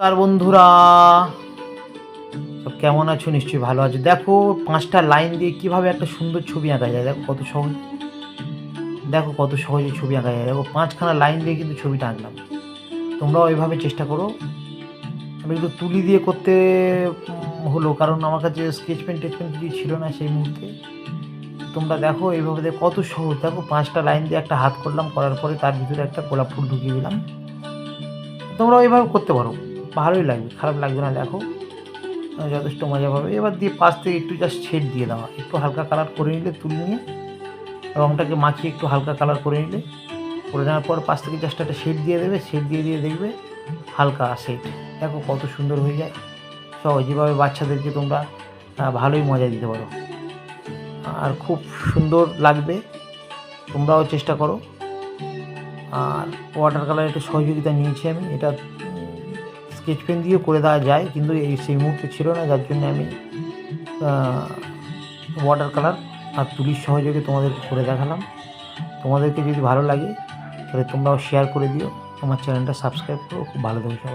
আর বন্ধুরা সব কেমন আছো? নিশ্চয়ই ভালো আছো। দেখো 5টা লাইন দিয়ে কিভাবে একটা সুন্দর ছবি আঁকা যায়। দেখো কত সহজ, দেখো কত সহজে ছবি আঁকা যায়। দেখো 5খানা লাইন দিয়ে কিন্তু ছবিটা আঁকলাম। তোমরাও এইভাবে চেষ্টা করো। আমি একটু তুলি দিয়ে করতে হলো, কারণ আমার কাছে স্কেচ পেন কিছুই ছিল না সেই মুহূর্তে। তোমরা দেখো এইভাবে কত সহজ। দেখো 5টা লাইন দিয়ে একটা হাত করলাম, করার পরে তার ভিতরে একটা গোলাপ ফুল ঢুকিয়ে দিলাম। তোমরাও এইভাবে করতে পারো, ভালোই লাগবে, খারাপ লাগবে না। দেখো যথেষ্ট মজা পাবে। এবার দিয়ে পাশ থেকে একটু জাস্ট শেড দিয়ে দেওয়া, একটু হালকা কালার করে নিলে, তুলে নিয়ে রঙটাকে মাখিয়ে একটু হালকা কালার করে নিলে, করে নেওয়ার পর পাশ থেকে জাস্ট একটা শেড দিয়ে দেবে। শেড দিয়ে দেখবে হালকা শেড। দেখো কত সুন্দর হয়ে যায়। সহজ, যেভাবে বাচ্চাদেরকে তোমরা ভালোই মজা দিতে পারো, আর খুব সুন্দর লাগবে। তোমরাও চেষ্টা করো। আর ওয়াটার কালার একটু সহযোগিতা নিয়েছি আমি। এটা স্কেচ পেন দিয়ে করে দেওয়া যায়, কিন্তু সেই মুহূর্তে ছিল না, যার জন্য আমি ওয়াটার কালার আর তুলির সহযোগে তোমাদেরকে করে দেখালাম। তোমাদেরকে যদি ভালো লাগে তাহলে তোমরাও শেয়ার করে দিও, আমার চ্যানেলটা সাবস্ক্রাইব করো। খুব ভালো থাকবে সবাই।